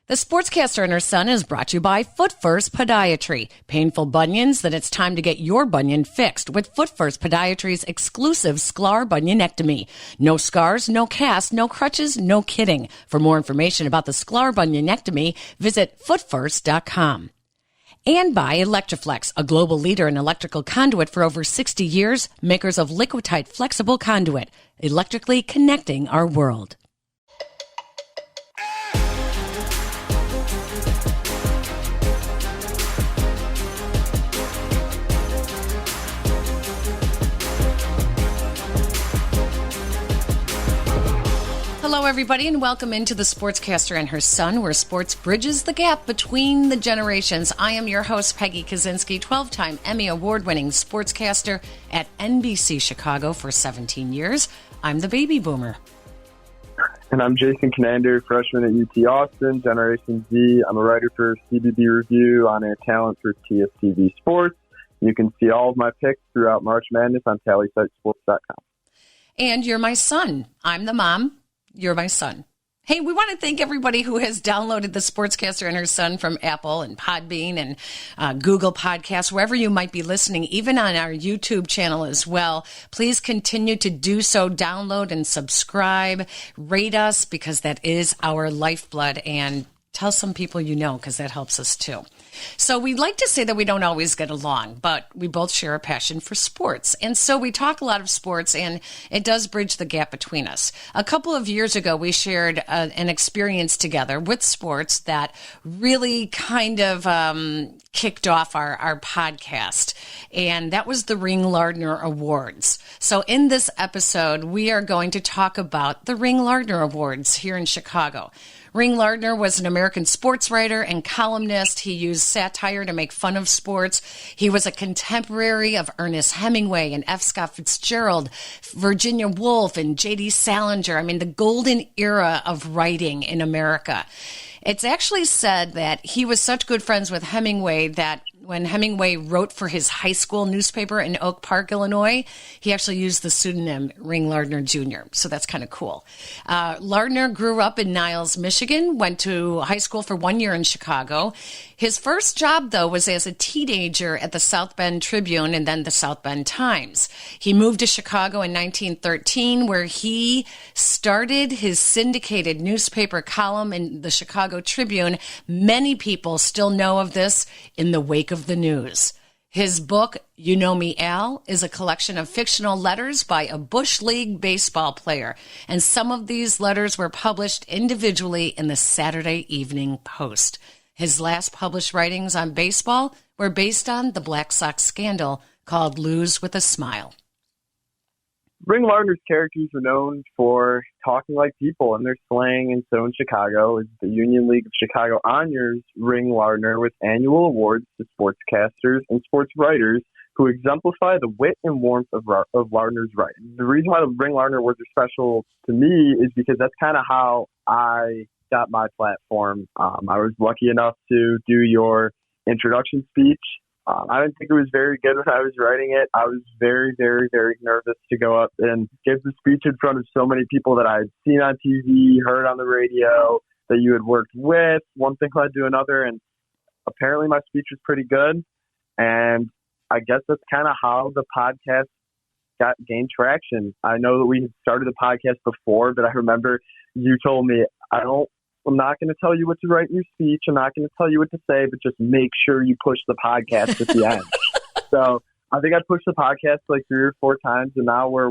The Sportscaster and Her Son is brought to you by Foot First Podiatry. Painful bunions? Then it's time to get your bunion fixed with Foot First Podiatry's exclusive Sklar bunionectomy. No scars, no cast, no crutches, no kidding. For more information about the Sklar bunionectomy, visit footfirst.com. And by Electroflex, a global leader in electrical conduit for over 60 years, makers of Liquidite flexible conduit, electrically connecting our world. Hello, everybody, and welcome into the Sportscaster and Her Son, where sports bridges the gap between the generations. I am your host, Peggy Kaczynski, 12-time Emmy Award-winning sportscaster at NBC Chicago for 17 years. I'm the baby boomer. And I'm Jason Conander, freshman at UT Austin, Generation Z. I'm a writer for CBB Review, on-air talent for TSTV Sports. You can see all of my picks throughout March Madness on TallySiteSports.com. And you're my son. I'm the mom. You're my son. Hey, we want to thank everybody who has downloaded the Sportscaster and Her Son from Apple and Podbean and Google Podcasts, wherever you might be listening, even on our YouTube channel as well. Please continue to do so. Download and subscribe. Rate us, because that is our lifeblood. And tell some people you know, because that helps us too. So we'd like to say that we don't always get along, but we both share a passion for sports. And so we talk a lot of sports, and it does bridge the gap between us. A couple of years ago, we shared an experience together with sports that really kind of kicked off our podcast, and that was the Ring Lardner Awards. So in this episode, we are going to talk about the Ring Lardner Awards here in Chicago. Ring Lardner was an American sports writer and columnist. He used satire to make fun of sports. He was a contemporary of Ernest Hemingway and F. Scott Fitzgerald, Virginia Woolf, and J.D. Salinger. I mean, the golden era of writing in America. It's actually said that he was such good friends with Hemingway that when Hemingway wrote for his high school newspaper in Oak Park, Illinois, he actually used the pseudonym Ring Lardner Jr., so that's kind of cool. Lardner grew up in Niles, Michigan, went to high school for 1 year in Chicago. His first job, though, was as a teenager at the South Bend Tribune and then the South Bend Times. He moved to Chicago in 1913, where he started his syndicated newspaper column in the Chicago Tribune. Many people still know of this in the wake of the news. His book, You Know Me, Al, is a collection of fictional letters by a Bush League baseball player, and some of these letters were published individually in the Saturday Evening Post. His last published writings on baseball were based on the Black Sox scandal called Lose with a Smile. Ring Lardner's characters are known for talking like people in their slang, and so in Chicago, the Union League of Chicago honors Ring Lardner with annual awards to sportscasters and sportswriters who exemplify the wit and warmth of Lardner's writing. The reason why the Ring Lardner Awards are special to me is because that's kind of how I got my platform. I was lucky enough to do your introduction speech. I didn't think it was very good when I was writing it. I was very, very, very nervous to go up and give the speech in front of so many people that I had seen on TV, heard on the radio, that you had worked with. One thing led to another, and apparently my speech was pretty good. And I guess that's kind of how the podcast gained traction. I know that we had started the podcast before, but I remember you told me, I'm not going to tell you what to write in your speech. I'm not going to tell you what to say, but just make sure you push the podcast at the end. So I think I pushed the podcast like 3 or 4 times, and now we're,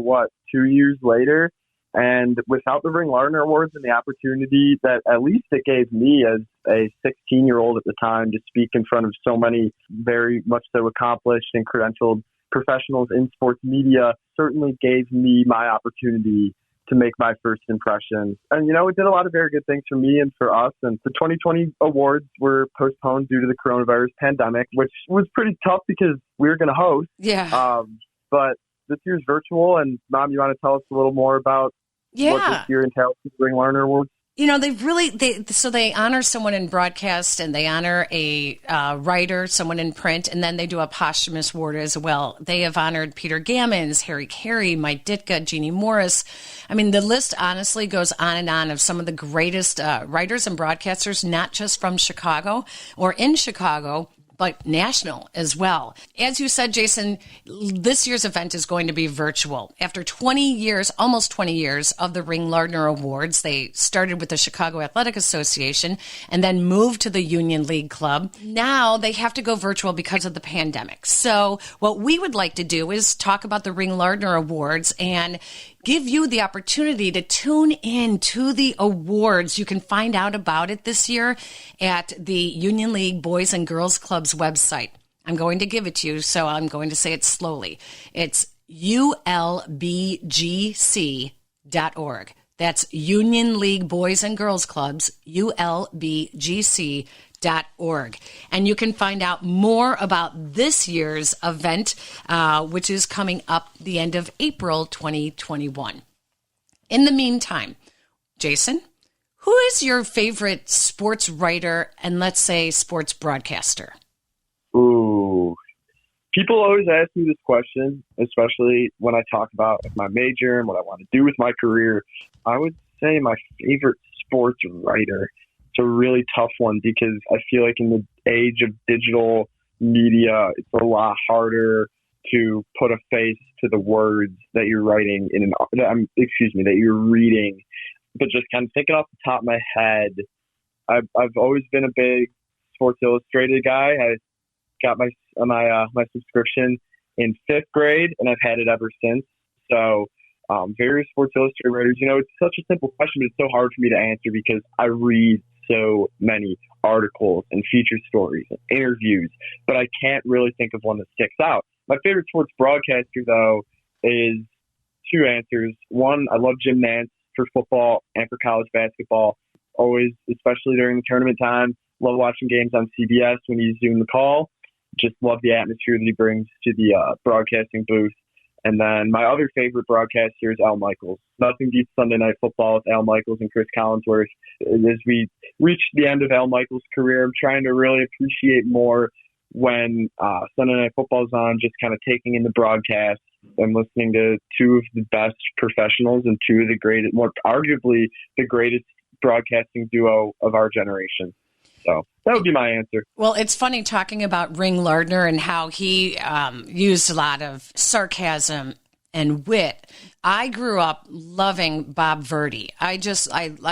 2 years later? And without the Ring Lardner Awards and the opportunity that at least it gave me as a 16-year-old at the time to speak in front of so many very much so accomplished and credentialed professionals in sports media, certainly gave me my opportunity to make my first impression. And, it did a lot of very good things for me and for us. And the 2020 awards were postponed due to the coronavirus pandemic, which was pretty tough because we were going to host. Yeah. But this year's virtual. And, Mom, you want to tell us a little more about what this year entails with the Ring Lardner Awards? They honor someone in broadcast and they honor a writer, someone in print, and then they do a posthumous award as well. They have honored Peter Gammons, Harry Carey, Mike Ditka, Jeannie Morris. I mean, the list honestly goes on and on of some of the greatest writers and broadcasters, not just from Chicago or in Chicago, but national as well. As you said, Jason, this year's event is going to be virtual. After 20 years, almost 20 years of the Ring Lardner Awards, they started with the Chicago Athletic Association and then moved to the Union League Club. Now they have to go virtual because of the pandemic. So what we would like to do is talk about the Ring Lardner Awards and give you the opportunity to tune in to the awards. You can find out about it this year at the Union League Boys and Girls Club's website. I'm going to give it to you, so I'm going to say it slowly. It's ulbgc.org. That's Union League Boys and Girls Clubs, ulbgc.org. And you can find out more about this year's event, which is coming up the end of April 2021. In the meantime, Jason, who is your favorite sports writer and, let's say, sports broadcaster? Ooh. People always ask me this question, especially when I talk about my major and what I want to do with my career. I would say my favorite sports writer. It's a really tough one because I feel like in the age of digital media, it's a lot harder to put a face to the words that you're writing that you're reading. But just kind of thinking off the top of my head, I've always been a big Sports Illustrated guy. I got my subscription in 5th grade, and I've had it ever since. So various Sports Illustrated writers, it's such a simple question, but it's so hard for me to answer because I read so many articles and feature stories and interviews, but I can't really think of one that sticks out. My favorite sports broadcaster, though, is 2 answers. One, I love Jim Nantz for football and for college basketball. Always, especially during the tournament time, love watching games on CBS when he's doing the call. Just love the atmosphere that he brings to the broadcasting booth. And then my other favorite broadcaster is Al Michaels. Nothing beats Sunday Night Football with Al Michaels and Chris Collinsworth. As we reach the end of Al Michaels' career, I'm trying to really appreciate more when Sunday Night Football is on, just kind of taking in the broadcast and listening to 2 of the best professionals and 2 of the greatest, more arguably the greatest broadcasting duo of our generation. So that would be my answer. Well, it's funny talking about Ring Lardner and how he used a lot of sarcasm and wit. I grew up loving Bob Verdi. I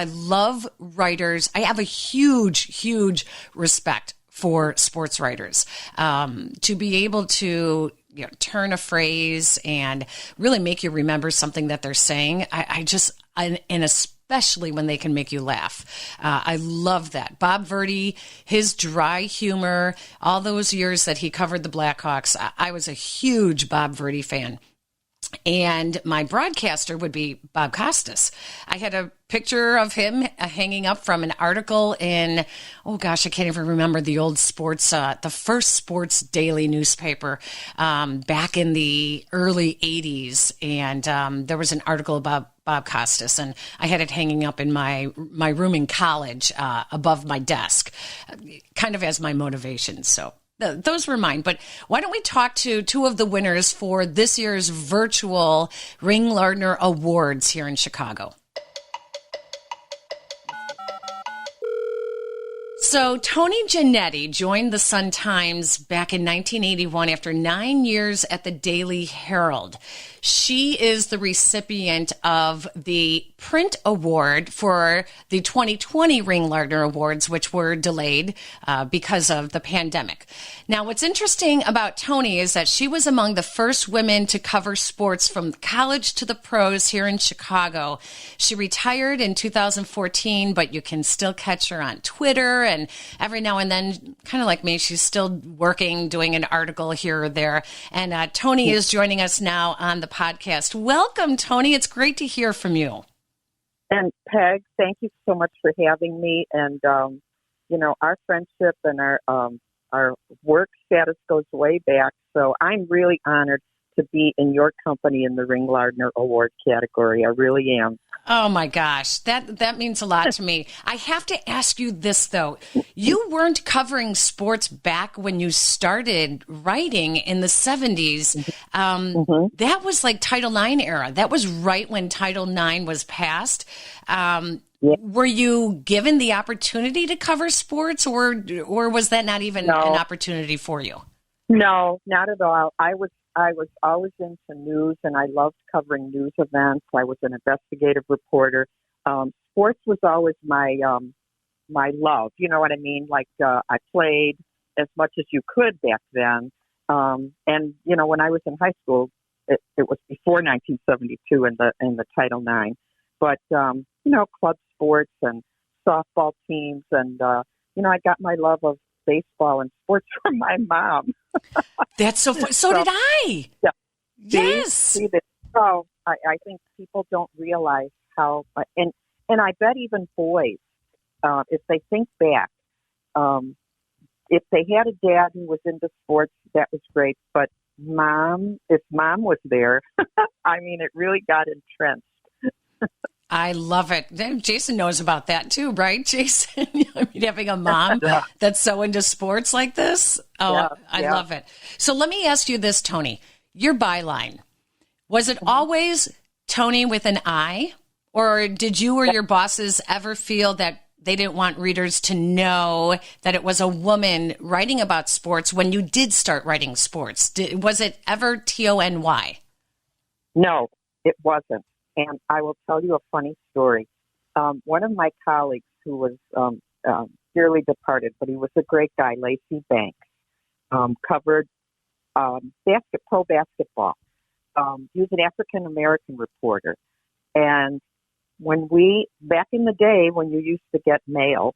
love writers. I have a huge respect for sports writers. To be able to turn a phrase and really make you remember something that they're saying, and especially when they can make you laugh. I love that. Bob Verdi, his dry humor, all those years that he covered the Blackhawks, I was a huge Bob Verdi fan. And my broadcaster would be Bob Costas. I had a picture of him hanging up from an article in, I can't even remember the old sports, the first sports daily newspaper back in the early 80s. And there was an article about Bob Costas, and I had it hanging up in my room in college above my desk, kind of as my motivation. So those were mine. But why don't we talk to 2 of the winners for this year's virtual Ring Lardner Awards here in Chicago? So Toni Ginnetti joined the Sun-Times back in 1981 after 9 years at the Daily Herald. She is the recipient of the print award for the 2020 Ring Lardner Awards, which were delayed because of the pandemic. Now, what's interesting about Toni is that she was among the first women to cover sports from college to the pros here in Chicago. She retired in 2014, but you can still catch her on Twitter, and every now and then, kind of like me, she's still working, doing an article here or there. And Toni is joining us now on the podcast. Welcome, Toni. It's great to hear from you. And Peg, thank you so much for having me. And, our friendship and our work status goes way back. So I'm really honored to be in your company in the Ring Lardner Award category. I really am. Oh my gosh, that means a lot to me. I have to ask you this though. You weren't covering sports back when you started writing in the 70s. That was like Title IX era. That was right when Title IX was passed. Were you given the opportunity to cover sports, or was that not even an opportunity for you? No, not at all. I was always into news, and I loved covering news events. I was an investigative reporter. Sports was always my love. You know what I mean? Like I played as much as you could back then. And you know, when I was in high school, it was before 1972 in the Title IX. But you know, club sports and softball teams, and you know, I got my love of baseball and sports from my mom. That's so fun. So did I. Yeah. Yes. See that? Oh, I think people don't realize how, and I bet even boys, if they think back, if they had a dad who was into sports, that was great. But if mom was there, I mean, it really got entrenched. I love it. Jason knows about that too, right, Jason? I mean, having a mom that's so into sports like this. Oh, I love it. So let me ask you this, Toni. Your byline, was it always Toni with an I? Or did you or your bosses ever feel that they didn't want readers to know that it was a woman writing about sports when you did start writing sports? Was it ever Tony? No, it wasn't. And I will tell you a funny story. One of my colleagues who was dearly departed, but he was a great guy, Lacey Banks, covered pro basketball. He was an African-American reporter. And back in the day when you used to get mail,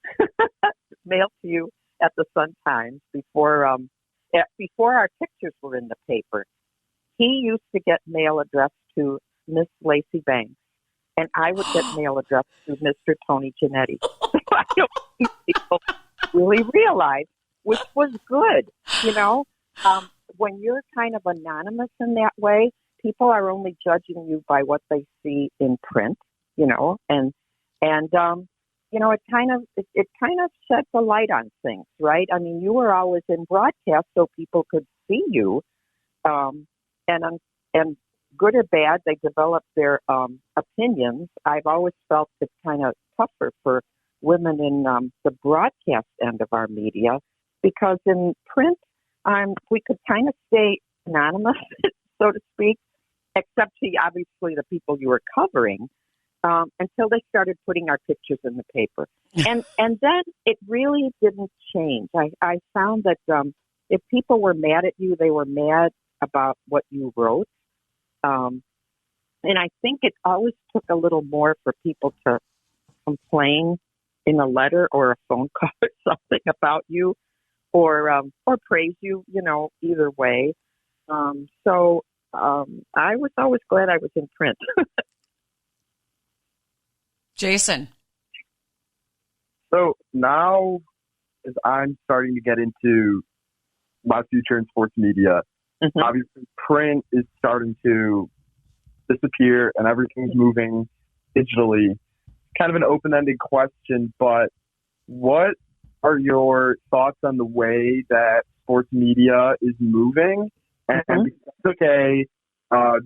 mailed to you at the Sun-Times before our pictures were in the paper, he used to get mail addressed to Miss Lacey Banks, and I would get mail addressed to Mr. Toni Ginnetti. I don't think people really realize, which was good, you know. When you're kind of anonymous in that way, people are only judging you by what they see in print, you know, and you know, it kind of sheds a light on things, right? I mean, you were always in broadcast so people could see you, and good or bad, they develop their opinions. I've always felt it's kind of tougher for women in the broadcast end of our media, because in print, we could kind of stay anonymous, so to speak, except to obviously the people you were covering, until they started putting our pictures in the paper. And then it really didn't change. I found that if people were mad at you, they were mad about what you wrote. And I think it always took a little more for people to complain in a letter or a phone call or something about you, or praise you, you know, either way. So I was always glad I was in print. Jason. So now, as I'm starting to get into my future in sports media, obviously print is starting to disappear and everything's moving digitally. Kind of an open-ended question, but what are your thoughts on the way that sports media is moving? And I took a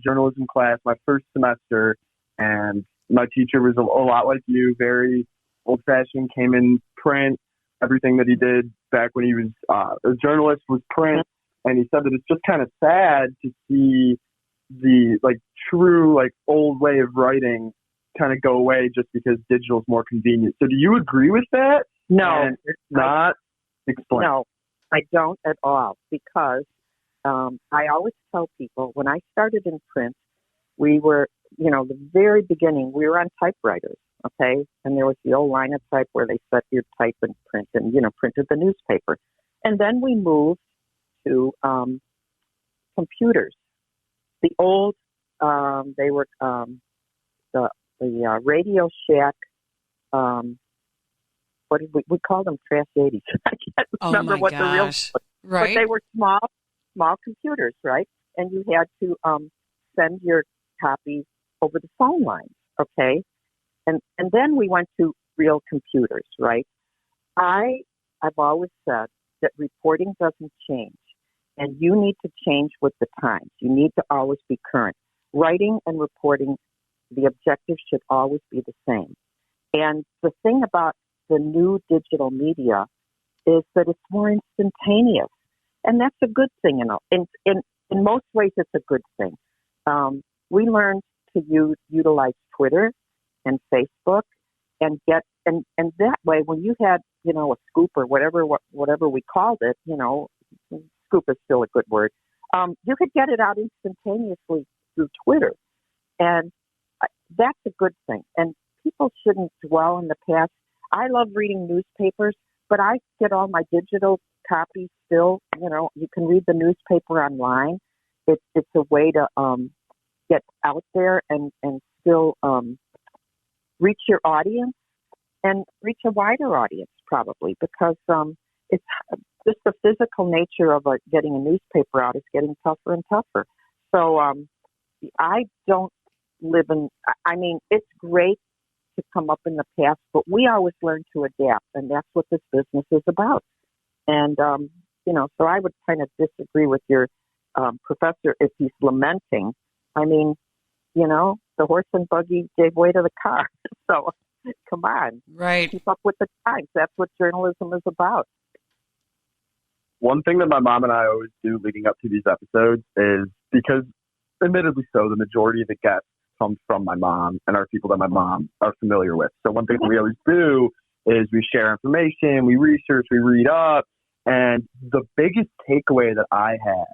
journalism class my first semester, and my teacher was a lot like you, very old-fashioned, came in print. Everything that he did back when he was a journalist was print. And he said that it's just kind of sad to see the true old way of writing kind of go away just because digital is more convenient. So do you agree with that? No, and if not, explain. No, I don't at all, because I always tell people when I started in print, we were, the very beginning, we were on typewriters, okay? And there was the old linotype where they set your type and print and, printed the newspaper. And then we moved to computers. The old, they were the Radio Shack. What did we called them? Trash 80s. I can't remember what the real. Right. But they were small computers, right? and you had to send your copies over the phone lines, okay? And then we went to real computers, right? I've always said that reporting doesn't change, and you need to change with the times. You need to always be current. Writing and reporting, the objective should always be the same. And the thing about the new digital media is that it's more instantaneous, and that's a good thing. In most ways, it's a good thing. We learned to utilize Twitter and Facebook, and that way, when you had a scoop or whatever we called it, scoop is still a good word. You could get it out instantaneously through Twitter, and that's a good thing. And people shouldn't dwell in the past. I love reading newspapers, but I get all my digital copies still. You can read the newspaper online. It's a way to get out there and still reach your audience and reach a wider audience, probably, because it's just the physical nature of getting a newspaper out is getting tougher and tougher. So I don't live in, it's great to come up in the past, but we always learn to adapt, and that's what this business is about. And, so I would kind of disagree with your professor if he's lamenting. The horse and buggy gave way to the car. So come on. Right. Keep up with the times. That's what journalism is about. One thing that my mom and I always do leading up to these episodes is, because admittedly so, the majority of the guests come from my mom and are people that my mom are familiar with. So one thing that we always do is we share information, we research, we read up. And the biggest takeaway that I had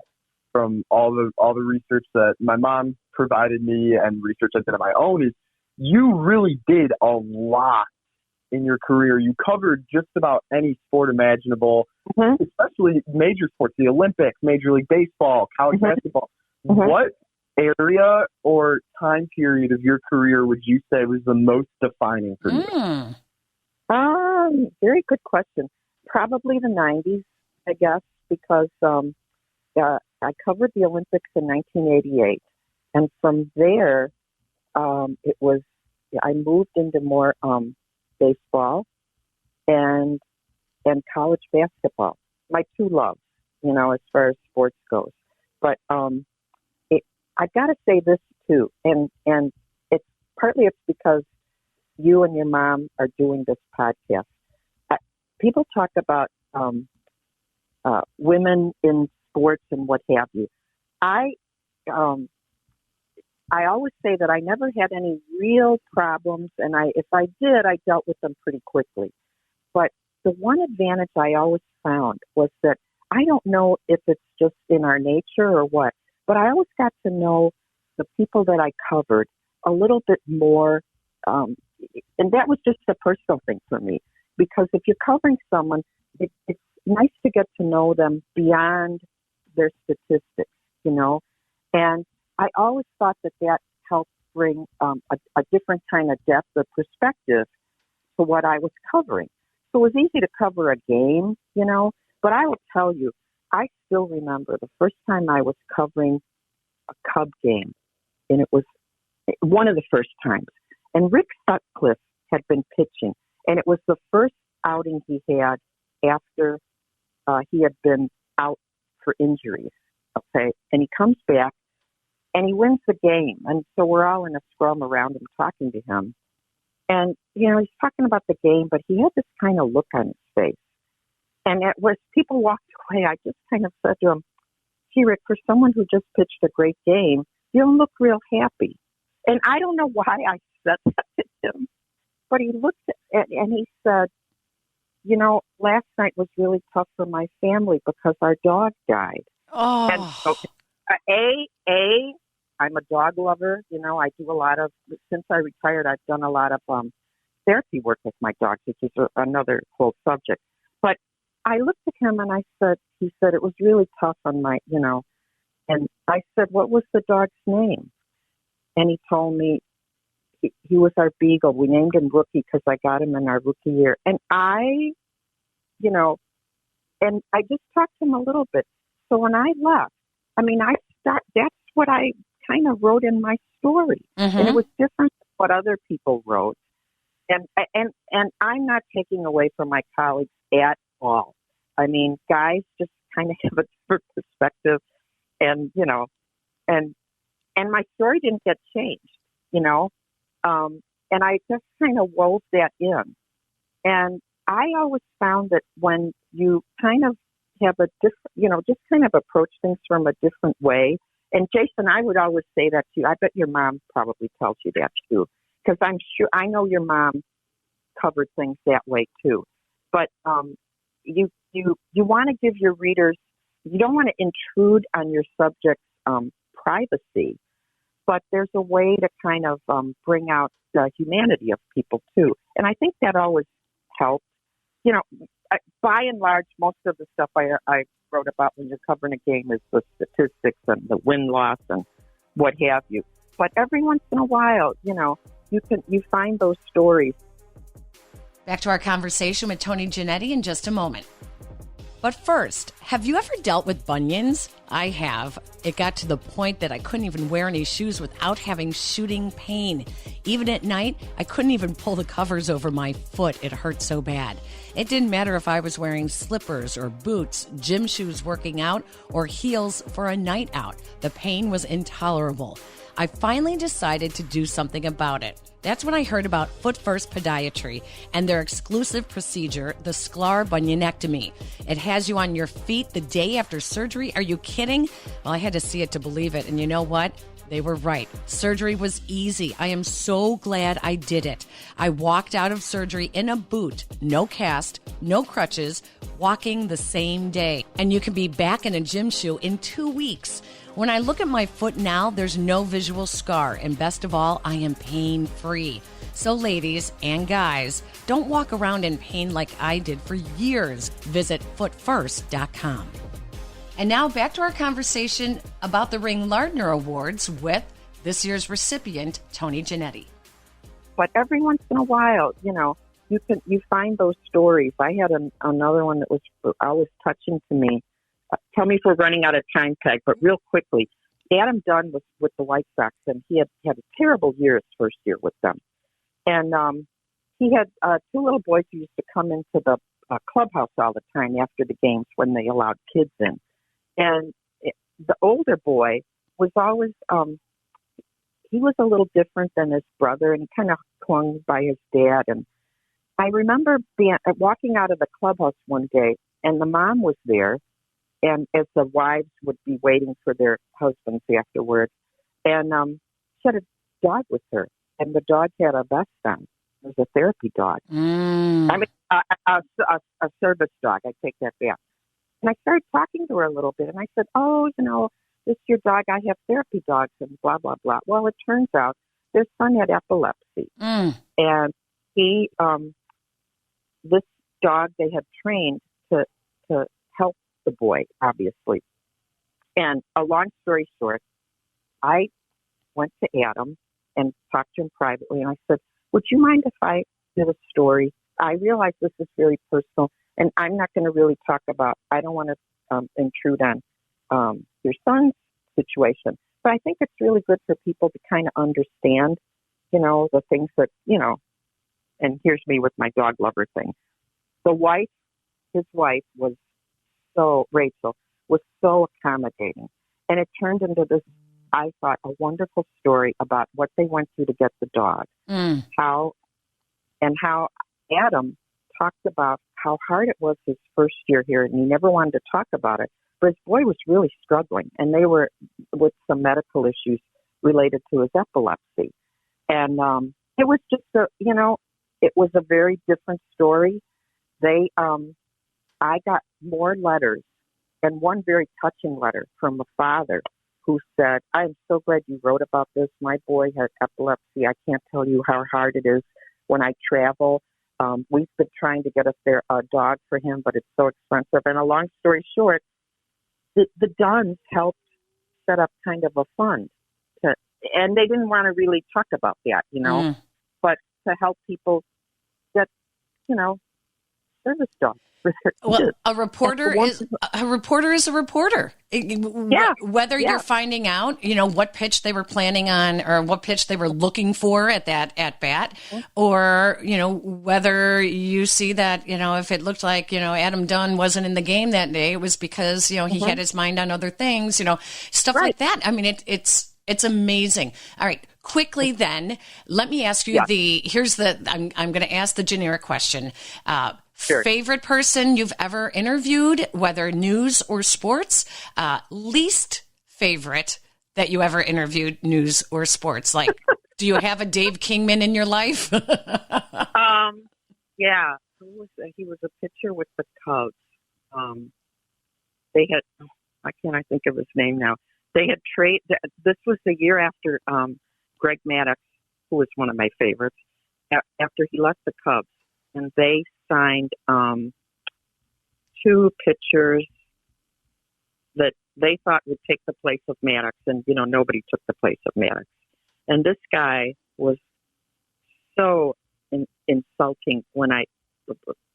from all the research that my mom provided me and research I did on my own is you really did a lot in your career. You covered just about any sport imaginable, especially major sports, the Olympics, Major League Baseball, college basketball. What area or time period of your career would you say was the most defining for you? Very good question. Probably the 90s, I guess, because I covered the Olympics in 1988. And from there, I moved into more baseball and college basketball. My two loves, as far as sports goes. But I got to say this too, and it's because you and your mom are doing this podcast. People talk about women in sports and what have you. I always say that I never had any real problems, and if I did, I dealt with them pretty quickly. But the one advantage I always found was that I don't know if it's just in our nature or what, but I always got to know the people that I covered a little bit more, and that was just a personal thing for me. Because if you're covering someone, it's nice to get to know them beyond their statistics, And I always thought that helped bring a different kind of depth of perspective to what I was covering. So it was easy to cover a game, but I will tell you, I still remember the first time I was covering a Cub game, and it was one of the first times. And Rick Sutcliffe had been pitching, and it was the first outing he had after he had been out for injuries. Okay, and he comes back, and he wins the game. And so we're all in a scrum around him talking to him. And, he's talking about the game, but he had this kind of look on his face. And as people walked away, I just kind of said to him, "Gee, Rick, for someone who just pitched a great game, you don't look real happy." And I don't know why I said that to him, but he looked at and he said, last night was really tough for my family because our dog died. Oh. And so, I'm a dog lover. I do a lot of, since I retired, I've done a lot of therapy work with my dogs, which is another whole subject. But I looked at him and he said it was really tough on my, and I said, "What was the dog's name?" And he told me he was our beagle. We named him Rookie because I got him in our rookie year. And I just talked to him a little bit. So when I left, I that's what I kind of wrote in my story. Mm-hmm. And it was different than what other people wrote. And I'm not taking away from my colleagues at all. I mean, guys just kind of have a different perspective, and and my story didn't get changed, and I just kind of wove that in. And I always found that when you kind of have a different, just kind of approach things from a different way. And Jason, I would always say that to you. I bet your mom probably tells you that too, because I know your mom covered things that way too. But you want to give your readers, you don't want to intrude on your subject's privacy, but there's a way to kind of bring out the humanity of people too. And I think that always helps. By and large, most of the stuff I wrote about when you're covering a game is the statistics and the win-loss and what have you. But every once in a while, you find those stories. Back to our conversation with Toni Ginnetti in just a moment. But first, have you ever dealt with bunions? I have. It got to the point that I couldn't even wear any shoes without having shooting pain. Even at night, I couldn't even pull the covers over my foot. It hurt so bad. It didn't matter if I was wearing slippers or boots, gym shoes working out, or heels for a night out. The pain was intolerable. I finally decided to do something about it. That's when I heard about Foot First Podiatry and their exclusive procedure, the Sklar Bunionectomy. It has you on your feet the day after surgery. Are you kidding? Well, I had to see it to believe it. And you know what? They were right. Surgery was easy. I am so glad I did it. I walked out of surgery in a boot, no cast, no crutches, walking the same day. And you can be back in a gym shoe in 2 weeks. When I look at my foot now, there's no visual scar, and best of all, I am pain-free. So ladies and guys, don't walk around in pain like I did for years. Visit footfirst.com. And now back to our conversation about the Ring Lardner Awards with this year's recipient, Toni Ginnetti. But every once in a while, you find those stories. I had another one that was always touching to me. Tell me if we're running out of time, Peg, but real quickly, Adam Dunn was with the White Sox, and he had a terrible year his first year with them. And he had two little boys who used to come into the clubhouse all the time after the games when they allowed kids in. And the older boy was always, he was a little different than his brother, and he kind of clung by his dad. And I remember walking out of the clubhouse one day, and the mom was there. And as the wives would be waiting for their husbands afterwards, and she had a dog with her, and the dog had a vest on. It was a therapy dog. I mean, a service dog. I take that back. And I started talking to her a little bit, and I said, this is your dog. I have therapy dogs, and blah, blah, blah. Well, it turns out their son had epilepsy. And he, this dog they had trained to help the boy, obviously. And a long story short, I went to Adam and talked to him privately, and I said, would you mind if I did a story? I realize this is very personal, and I'm not going to really talk about, I don't want to intrude on your son's situation, but I think it's really good for people to kind of understand, the things that, and here's me with my dog lover thing. His wife was Rachel was so accommodating. And it turned into this, I thought, a wonderful story about what they went through to get the dog. How Adam talked about how hard it was his first year here, and he never wanted to talk about it. But his boy was really struggling, and they were with some medical issues related to his epilepsy. And it was just it was a very different story. I got more letters, and one very touching letter from a father who said, I'm so glad you wrote about this. My boy had epilepsy. I can't tell you how hard it is when I travel. We've been trying to get a dog for him, but it's so expensive. And a long story short, the Dunns helped set up kind of a fund. And they didn't want to really talk about that, but to help people get, service dogs. for their Well, kids. a reporter is a reporter. Yeah. Whether you're finding out, what pitch they were planning on or what pitch they were looking for at that at bat, or whether you see that if it looked like Adam Dunn wasn't in the game that day, it was because he had his mind on other things, stuff like that. I mean, it's amazing. All right, quickly then, let me ask you I'm going to ask the generic question. Sure. Favorite person you've ever interviewed, whether news or sports? Least favorite that you ever interviewed, news or sports? Like, do you have a Dave Kingman in your life? Yeah. He was a pitcher with the Cubs. They had, why can't I think of his name now? They had this was the year after Greg Maddux, who was one of my favorites, after he left the Cubs. And they signed two pitchers that they thought would take the place of Maddux, and nobody took the place of Maddux. And this guy was so insulting when I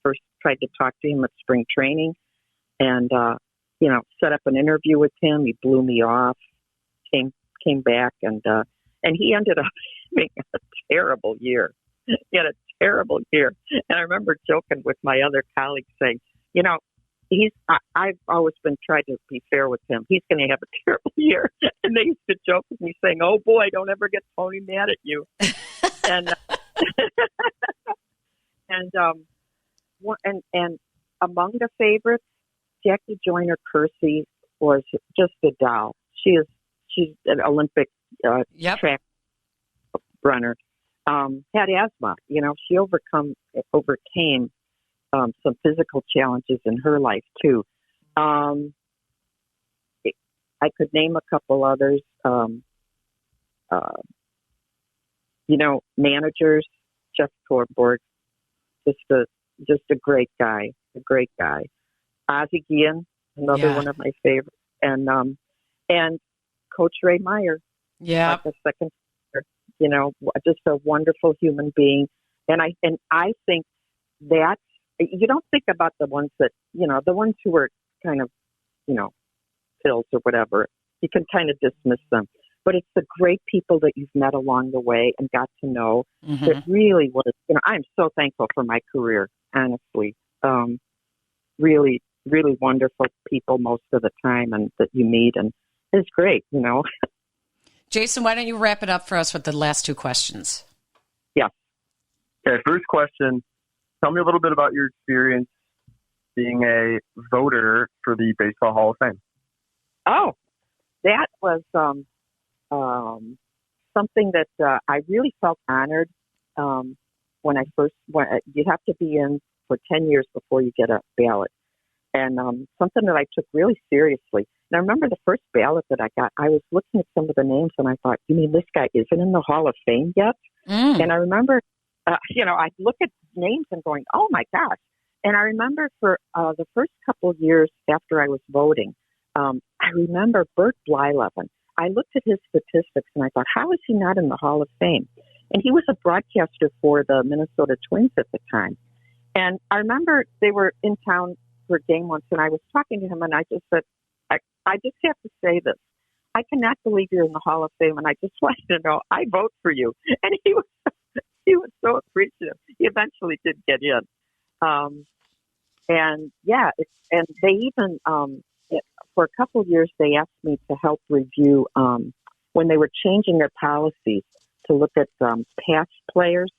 first tried to talk to him at spring training, and set up an interview with him. He blew me off. Came back, and he ended up having a terrible year. He had a terrible year. And I remember joking with my other colleagues saying, I've always been trying to be fair with him. He's going to have a terrible year. And they used to joke with me saying, oh boy, don't ever get Tony mad at you. and and among the favorites, Jackie Joyner Kersey was just a doll. She's an Olympic track runner. Had asthma. She overcame some physical challenges in her life too. I could name a couple others. Managers, Jeff Torborg, just a great guy. Ozzie Guillen, another one of my favorites, and Coach Ray Meyer. Yeah, like a second. Just a wonderful human being. And I think that you don't think about the ones that, the ones who are kind of, pills or whatever. You can kind of dismiss them. But it's the great people that you've met along the way and got to know. Mm-hmm. It really was, I'm so thankful for my career, honestly. Really, really wonderful people most of the time and that you meet. And it's great, Jason, why don't you wrap it up for us with the last two questions? Yeah. Okay, first question. Tell me a little bit about your experience being a voter for the Baseball Hall of Fame. Oh, that was something that I really felt honored when I first went. You have to be in for 10 years before you get a ballot. And something that I took really seriously. And I remember the first ballot that I got, I was looking at some of the names and I thought, you mean this guy isn't in the Hall of Fame yet? And I remember, I'd look at names and going, oh my gosh. And I remember for the first couple of years after I was voting, I remember Bert Blyleven. I looked at his statistics and I thought, how is he not in the Hall of Fame? And he was a broadcaster for the Minnesota Twins at the time. And I remember they were in town for a game once, and I was talking to him, and I just said, I just have to say this. I cannot believe you're in the Hall of Fame, and I just want you to know I vote for you. And he was so appreciative. He eventually did get in. And they even, for a couple of years, they asked me to help review when they were changing their policies to look at past players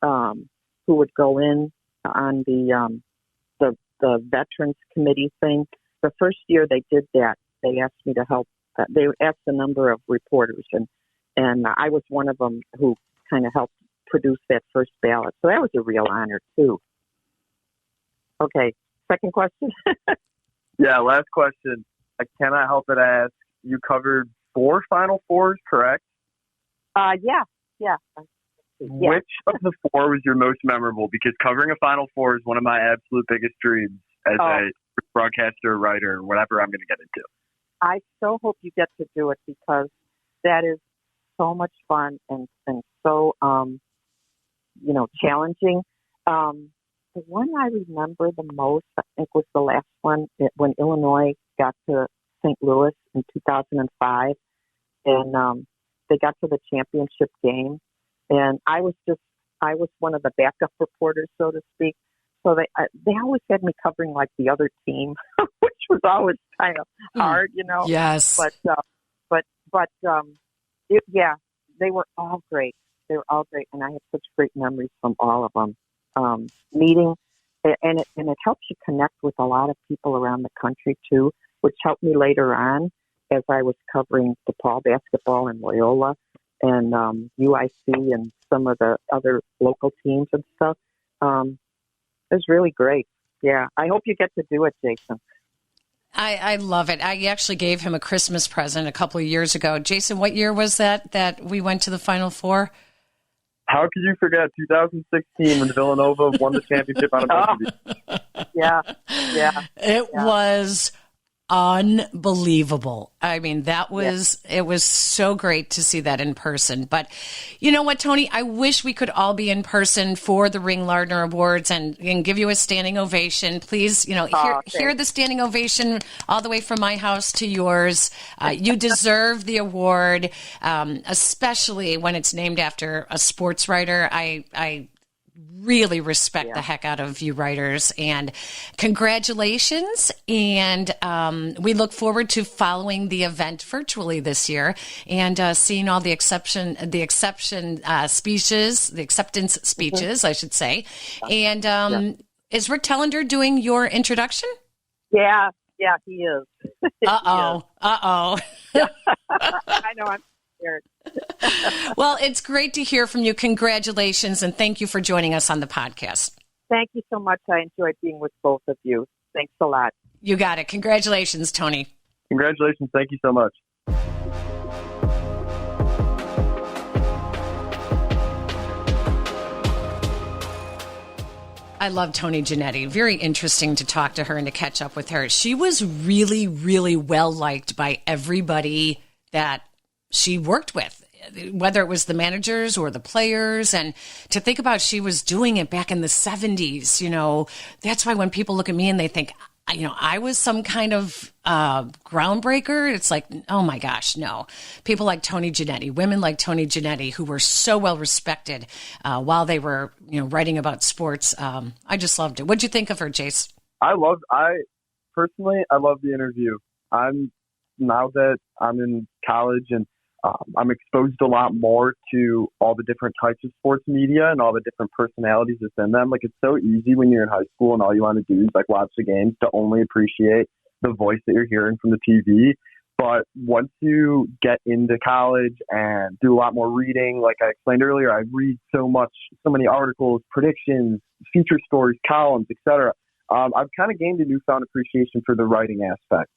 who would go in on the Veterans Committee thing. The first year they did that, they asked me to help. They asked a number of reporters, and I was one of them who kind of helped produce that first ballot. So that was a real honor, too. Okay, second question? Yeah, last question. I cannot help but ask, you covered 4 Final Fours, correct? Yeah. Which of the 4 was your most memorable? Because covering a Final Four is one of my absolute biggest dreams as a broadcaster, writer, whatever I'm going to get into. I so hope you get to do it because that is so much fun and so, challenging. the one I remember the most, I think, was the last one when Illinois got to St. Louis in 2005, and they got to the championship game, and I was one of the backup reporters, so to speak. So they always had me covering like the other team, which was always kind of hard, you know. Yes. Yeah, they were all great. They were all great, and I had such great memories from all of them. Meeting, and it helps you connect with a lot of people around the country too, which helped me later on as I was covering DePaul Basketball and Loyola and UIC and some of the other local teams and stuff. It was really great. Yeah, I hope you get to do it, Jason. I love it. I actually gave him a Christmas present a couple of years ago. Jason, what year was that we went to the Final Four? How could you forget 2016 when Villanova won the championship on a buzzer? Yeah. It was unbelievable. I mean, it was so great to see that in person. But you know what, Toni? I wish we could all be in person for the Ring Lardner Awards and give you a standing ovation. Please, hear the standing ovation all the way from my house to yours. You deserve the award, especially when it's named after a sports writer. I really respect the heck out of you writers, and congratulations. And we look forward to following the event virtually this year and seeing all the acceptance speeches, I should say. And is Rick Tellender doing your introduction? Yeah, he is. Uh-oh. I know, I'm scared. Well, it's great to hear from you. Congratulations, and thank you for joining us on the podcast. Thank you so much. I enjoyed being with both of you. Thanks a lot. You got it. Congratulations, Toni. Congratulations. Thank you so much. I love Toni Ginnetti. Very interesting to talk to her and to catch up with her. She was really, really well liked by everybody that she worked with, whether it was the managers or the players. And to think about she was doing it back in the 70s, that's why when people look at me and they think, I was some kind of groundbreaker, it's like, oh my gosh, no. People like Toni Ginnetti, women like Toni Ginnetti, who were so well respected while they were, writing about sports. I just loved it. What'd you think of her, Jace? I love the interview. Now that I'm in college and I'm exposed a lot more to all the different types of sports media and all the different personalities within them. Like, it's so easy when you're in high school and all you want to do is watch the games to only appreciate the voice that you're hearing from the TV. But once you get into college and do a lot more reading, like I explained earlier, I read so many articles, predictions, feature stories, columns, etc. I've kind of gained a newfound appreciation for the writing aspect,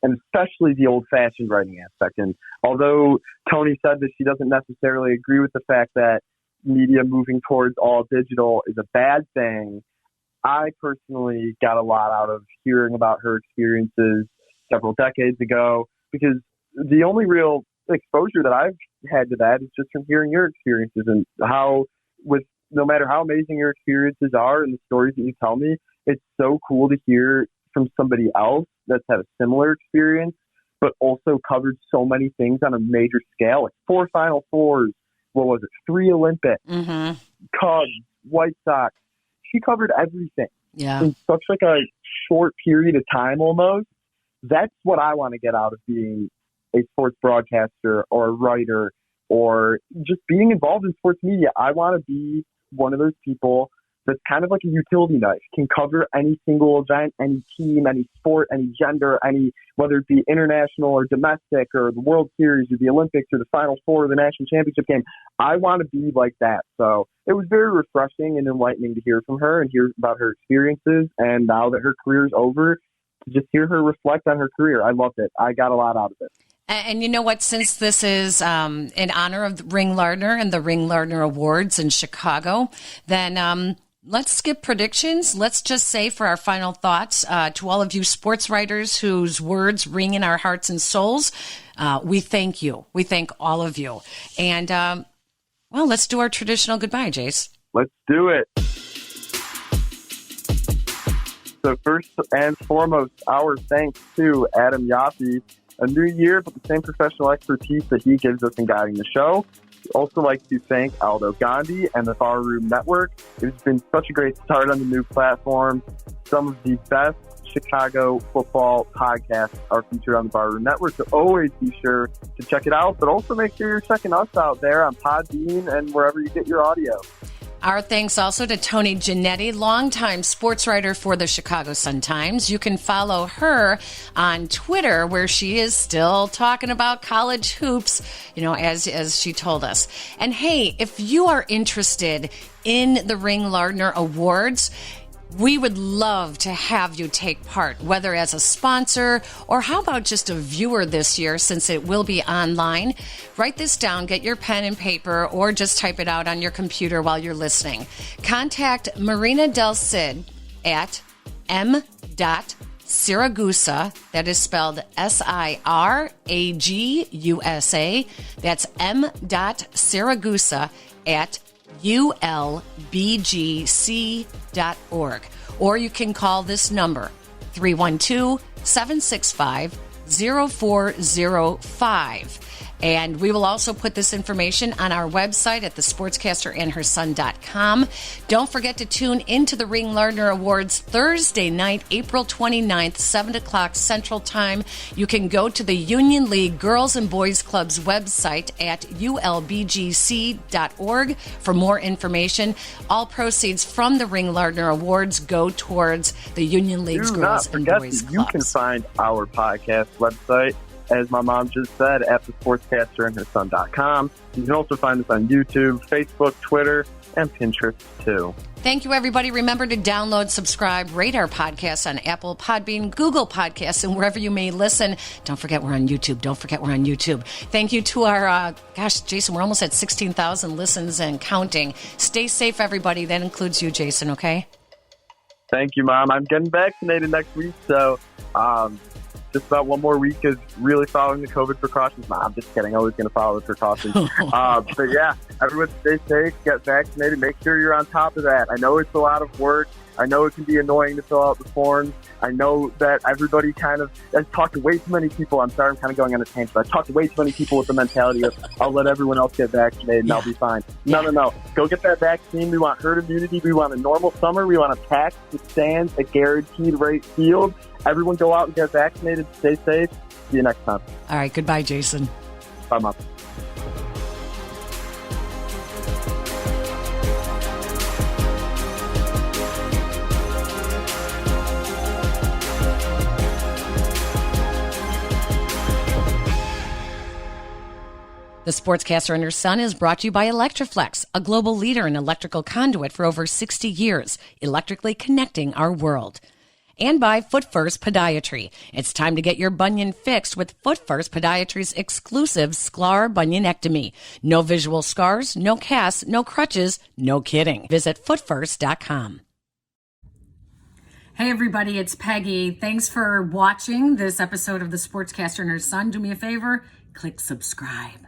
and especially the old-fashioned writing aspect. And although Toni said that she doesn't necessarily agree with the fact that media moving towards all digital is a bad thing, I personally got a lot out of hearing about her experiences several decades ago, because the only real exposure that I've had to that is just from hearing your experiences, and how, no matter how amazing your experiences are and the stories that you tell me, it's so cool to hear from somebody else that's had a similar experience, but also covered so many things on a major scale, like 4 Final Fours, 3 Olympics, Cubs, White Sox. She covered everything in such a short period of time almost. That's what I want to get out of being a sports broadcaster or a writer or just being involved in sports media. I want to be one of those people that's kind of like a utility knife, can cover any single event, any team, any sport, any gender, whether it be international or domestic or the World Series or the Olympics or the Final Four or the national championship game. I want to be like that. So it was very refreshing and enlightening to hear from her and hear about her experiences. And now that her career is over, to just hear her reflect on her career. I loved it. I got a lot out of it. And you know what? Since this is in honor of Ring Lardner and the Ring Lardner Awards in Chicago, then let's skip predictions. Let's just say for our final thoughts to all of you sports writers whose words ring in our hearts and souls, we thank you. We thank all of you. And, let's do our traditional goodbye, Jace. Let's do it. So first and foremost, our thanks to Adam Yaffe. A new year, but the same professional expertise that he gives us in guiding the show. We'd also like to thank Aldo Gandhi and the Barroom Network. It's been such a great start on the new platform. Some of the best Chicago football podcasts are featured on the Barroom Network, so always be sure to check it out, but also make sure you're checking us out there on Podbean and wherever you get your audio. Our thanks also to Toni Ginnetti, longtime sports writer for the Chicago Sun-Times. You can follow her on Twitter, where she is still talking about college hoops, as she told us. And hey, if you are interested in the Ring Lardner Awards, we would love to have you take part, whether as a sponsor or how about just a viewer this year, since it will be online. Write this down, get your pen and paper, or just type it out on your computer while you're listening. Contact Marina Del Cid at m.siragusa, that is spelled S-I-R-A-G-U-S-A. That's m.siragusa at ulbgc.org. Or you can call this number, 312-765-0405. And we will also put this information on our website at sportscasterandherson.com. Don't forget to tune into the Ring Lardner Awards Thursday night, April 29th, 7 o'clock Central Time. You can go to the Union League Girls and Boys Club's website at ulbgc.org for more information. All proceeds from the Ring Lardner Awards go towards the Union League's Girls and Boys Clubs. You can find our podcast website, as my mom just said, at the sportscasterandherson.com. You can also find us on YouTube, Facebook, Twitter, and Pinterest, too. Thank you, everybody. Remember to download, subscribe, rate our podcast on Apple, Podbean, Google Podcasts, and wherever you may listen. Don't forget we're on YouTube. Thank you to our, Jason, we're almost at 16,000 listens and counting. Stay safe, everybody. That includes you, Jason, okay? Thank you, Mom. I'm getting vaccinated next week, so just about one more week is really following the COVID precautions. Nah, I'm just kidding. I was going to follow the precautions. But yeah, everyone stay safe, get vaccinated, make sure you're on top of that. I know it's a lot of work. I know it can be annoying to fill out the forms. I know that everybody I've talked to way too many people. I'm sorry, I'm kind of going on a tangent, but I've talked to way too many people with the mentality of, I'll let everyone else get vaccinated and I'll be fine. No. Go get that vaccine. We want herd immunity. We want a normal summer. We want to pack the stands, a guaranteed rate field. Everyone go out and get vaccinated. Stay safe. See you next time. All right. Goodbye, Jason. Bye, Mom. The Sportscaster and Her Son is brought to you by Electroflex, a global leader in electrical conduit for over 60 years, electrically connecting our world. And by Foot First Podiatry. It's time to get your bunion fixed with Foot First Podiatry's exclusive Sklar bunionectomy. No visual scars, no casts, no crutches, no kidding. Visit footfirst.com. Hey everybody, it's Peggy. Thanks for watching this episode of The Sportscaster and Her Son. Do me a favor, click subscribe.